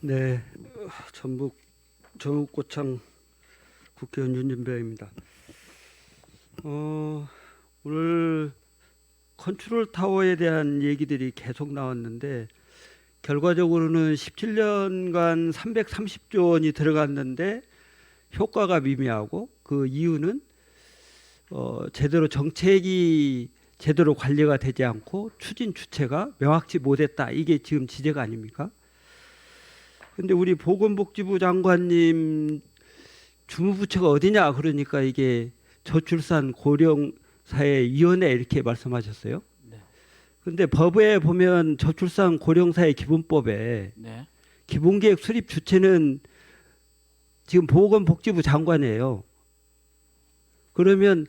네, 전북 정읍고창 국회의원 윤준배입니다. 오늘 컨트롤 타워에 대한 얘기들이 계속 나왔는데 결과적으로는 17년간 330조 원이 들어갔는데 효과가 미미하고 그 이유는 제대로 정책이 제대로 관리가 되지 않고 추진 주체가 명확치 못했다. 이게 지금 지제가 아닙니까? 근데 우리 보건복지부 장관님 주무부처가 어디냐 그러니까 이게 저출산 고령사회 위원회 이렇게 말씀하셨어요. 네. 근데 법에 보면 저출산 고령사회 기본법에 네. 기본계획 수립 주체는 지금 보건복지부 장관이에요. 그러면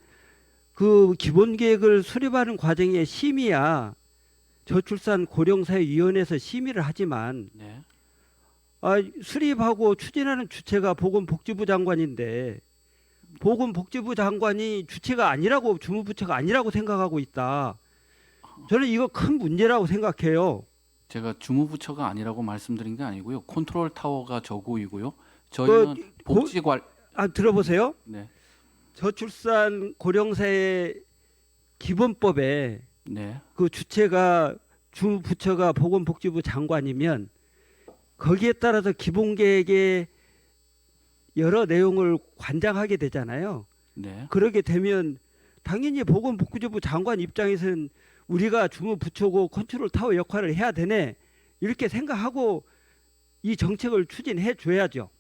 그 기본계획을 수립하는 과정에 심의야 저출산 고령사회위원회에서 심의를 하지만 네. 수립하고 추진하는 주체가 보건복지부 장관인데 보건복지부 장관이 주체가 아니라고 주무부처가 아니라고 생각하고 있다. 저는 이거 큰 문제라고 생각해요. 제가 주무부처가 아니라고 말씀드린 게 아니고요. 컨트롤 타워가 저고이고요. 저희는 복지관 들어보세요. 네. 저출산 고령사회 기본법에 네. 그 주체가 주부처가 보건복지부 장관이면 거기에 따라서 기본계획의 여러 내용을 관장하게 되잖아요. 네. 그러게 되면 당연히 보건복지부 장관 입장에서는 우리가 주무부처고 컨트롤 타워 역할을 해야 되네 이렇게 생각하고 이 정책을 추진해 줘야죠.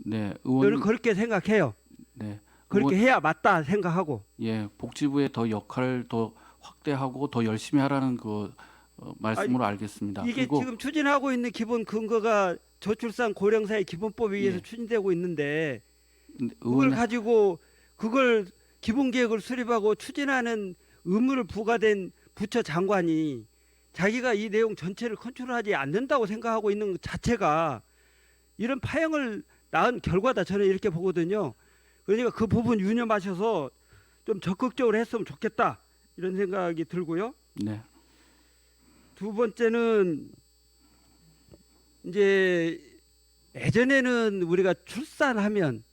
네. 저는 그렇게 생각해요. 네. 그렇게 해야 맞다 생각하고. 예, 복지부의 더 역할을 더 확대하고 더 열심히 하라는 그 말씀으로 알겠습니다. 이게 그리고 지금 추진하고 있는 기본 근거가 저출산 고령사회 기본법에 의해서 예. 추진되고 있는데 그걸 의원 가지고 그걸 기본계획을 수립하고 추진하는 의무를 부과된 부처 장관이 자기가 이 내용 전체를 컨트롤하지 않는다고 생각하고 있는 것 자체가 이런 파행을 낳은 결과다. 저는 이렇게 보거든요. 그러니까 그 부분 유념하셔서 좀 적극적으로 했으면 좋겠다 이런 생각이 들고요. 네. 두 번째는 이제 예전에는 우리가 출산하면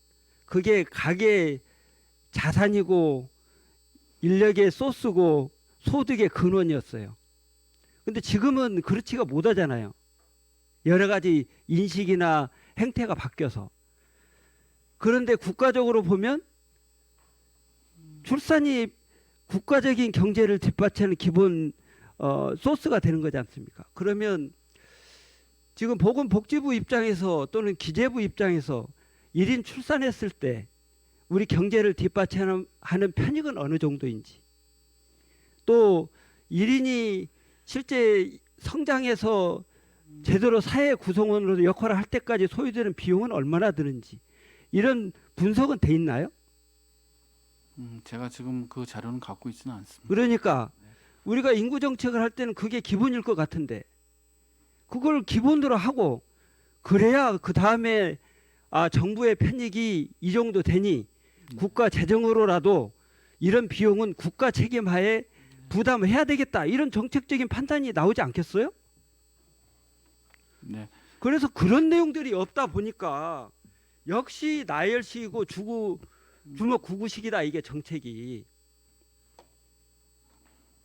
그게 가계 자산이고 인력의 소스고 소득의 근원이었어요. 근데 지금은 그렇지가 못하잖아요. 여러 가지 인식이나 행태가 바뀌어서. 그런데 국가적으로 보면 출산이 국가적인 경제를 뒷받침하는 기본 소스가 되는 거지 않습니까? 그러면 지금 보건복지부 입장에서 또는 기재부 입장에서 1인 출산했을 때 우리 경제를 뒷받침하는 편익은 어느 정도인지, 또 1인이 실제 성장해서 제대로 사회 구성원으로 역할을 할 때까지 소요되는 비용은 얼마나 드는지 이런 분석은 돼 있나요? 제가 지금 그 자료는 갖고 있지는 않습니다. 그러니까 우리가 인구 정책을 할 때는 그게 기본일 것 같은데 그걸 기본으로 하고 그래야 그 다음에 정부의 편익이 이 정도 되니 국가 재정으로라도 이런 비용은 국가 책임하에 부담을 해야 되겠다 이런 정책적인 판단이 나오지 않겠어요? 네. 그래서 그런 내용들이 없다 보니까 역시 나열식이고 주먹구구식이다 이게 정책이.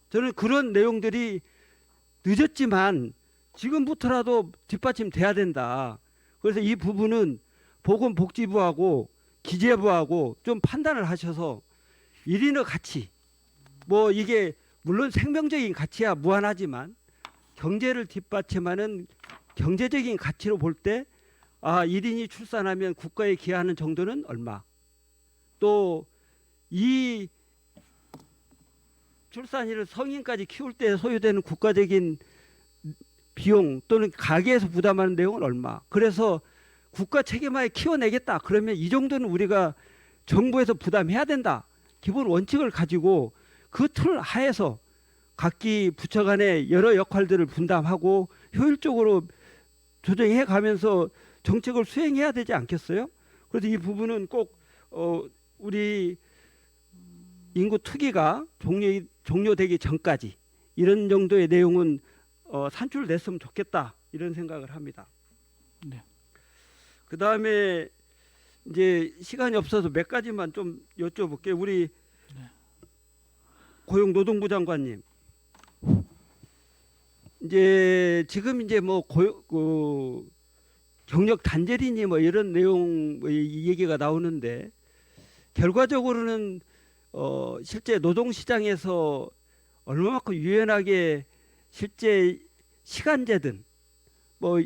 저는 그런 내용들이 늦었지만 지금부터라도 뒷받침돼야 된다. 그래서 이 부분은 보건복지부하고 기재부하고 좀 판단을 하셔서 1인의 가치, 뭐 이게 물론 생명적인 가치야 무한하지만 경제를 뒷받침하는 경제적인 가치로 볼 때 1인이 출산하면 국가에 기여하는 정도는 얼마, 또 이 출산일을 성인까지 키울 때 소요되는 국가적인 비용 또는 가계에서 부담하는 내용은 얼마, 그래서 국가 책임하에 키워내겠다 그러면 이 정도는 우리가 정부에서 부담해야 된다 기본 원칙을 가지고 그 틀 하에서 각기 부처 간의 여러 역할들을 분담하고 효율적으로 조정해 가면서 정책을 수행해야 되지 않겠어요? 그래서 이 부분은 꼭 우리 인구 투기가 종료되기 전까지 이런 정도의 내용은 산출됐으면 좋겠다 이런 생각을 합니다. 네. 그 다음에 이제 시간이 없어서 몇 가지만 좀 여쭤볼게요. 우리 고용노동부 장관님, 이제 지금 이제 뭐 경력 단절이니 뭐 이런 내용 이 얘기가 나오는데 결과적으로는 실제 노동 시장에서 얼마만큼 유연하게 실제 시간제든 뭐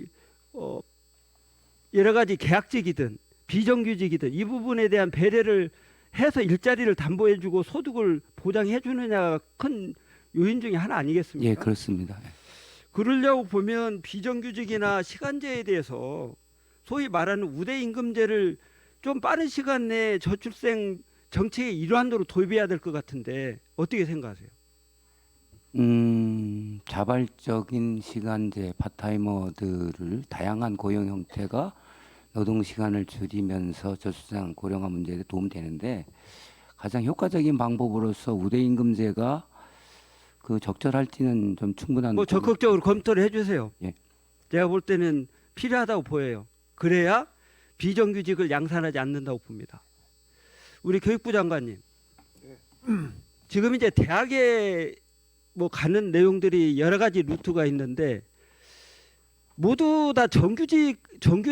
여러 가지 계약직이든 비정규직이든 이 부분에 대한 배려를 해서 일자리를 담보해주고 소득을 보장해주느냐가 큰 요인 중에 하나 아니겠습니까? 예, 그렇습니다. 그러려고 보면 비정규직이나 시간제에 대해서 소위 말하는 우대임금제를 좀 빠른 시간 내에 저출생 정책의 일환으로 도입해야 될 것 같은데 어떻게 생각하세요? 자발적인 시간제 파타이머들을 다양한 고용 형태가 노동 시간을 줄이면서 저출산 고령화 문제에 도움되는데 가장 효과적인 방법으로서 우대임금제가 그 적절할지는 좀 충분한 뭐 적극적으로 검토를 해주세요. 예. 제가 볼 때는 필요하다고 보여요. 그래야 비정규직을 양산하지 않는다고 봅니다. 우리 교육부 장관님, 지금 이제 대학에 뭐 가는 내용들이 여러 가지 루트가 있는데 모두 다 정규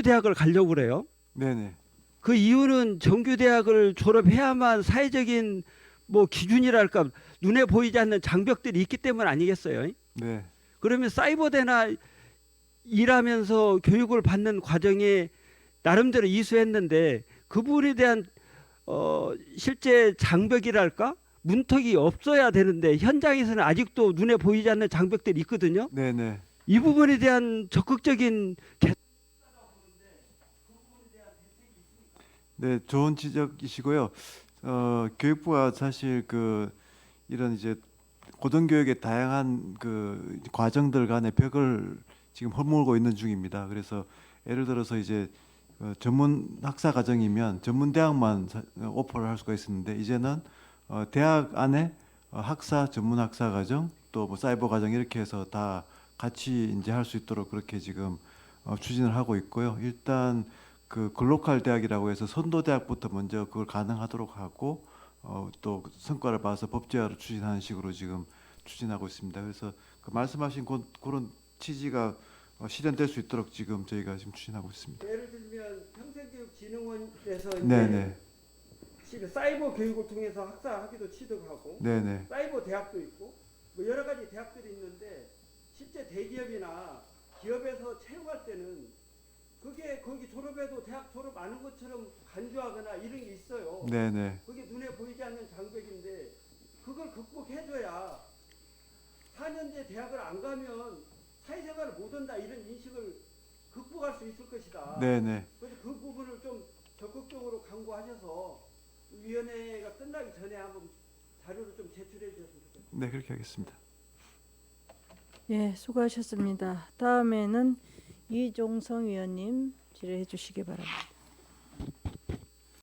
대학을 가려고 그래요. 네네. 그 이유는 정규 대학을 졸업해야만 사회적인 뭐 기준이랄까 눈에 보이지 않는 장벽들이 있기 때문 아니겠어요? 네. 그러면 사이버대나 일하면서 교육을 받는 과정에 나름대로 이수했는데 그 부분에 대한 실제 장벽이랄까 문턱이 없어야 되는데 현장에서는 아직도 눈에 보이지 않는 장벽들이 있거든요. 네네. 이 부분에 대한 적극적인 네, 좋은 지적이시고요. 교육부가 사실 이런 이제 고등교육의 다양한 그 과정들 간의 벽을 지금 허물고 있는 중입니다. 그래서 예를 들어서 이제 전문 학사 과정이면 전문 대학만 오퍼를 할 수가 있었는데 이제는 대학 안에 학사, 전문 학사 과정, 또 뭐 사이버 과정 이렇게 해서 다 같이 이제 할 수 있도록 그렇게 지금 추진을 하고 있고요. 일단 그 글로컬 대학이라고 해서 선도 대학부터 먼저 그걸 가능하도록 하고 또 성과를 봐서 법제화로 추진하는 식으로 지금 추진하고 있습니다. 그래서 그 말씀하신 그런 취지가 실현될 수 있도록 지금 저희가 지금 추진하고 있습니다. 예를 들면 평생교육진흥원에서 네네. 이제 사이버 교육을 통해서 학사 학위도 취득하고 네네. 사이버 대학도 있고 뭐 여러 가지 대학들이 있는데 실제 대기업이나 기업에서 채용할 때는 그게 거기 졸업해도 대학 졸업 안 한 것처럼 간주하거나 이런 게 있어요. 네네. 그게 눈에 보이지 않는 장벽인데 그걸 극복해줘야 4년제 대학을 안 가면 사회생활을 못 한다 이런 인식을 극복할 수 있을 것이다. 네네. 그래서 그 부분을 좀 적극적으로 강구하셔서 위원회가 끝나기 전에 한번 자료를 좀 제출해 주셨으면 좋겠습니다. 네, 그렇게 하겠습니다. 예, 수고하셨습니다. 다음에는 이종성 위원님 질의해 주시기 바랍니다.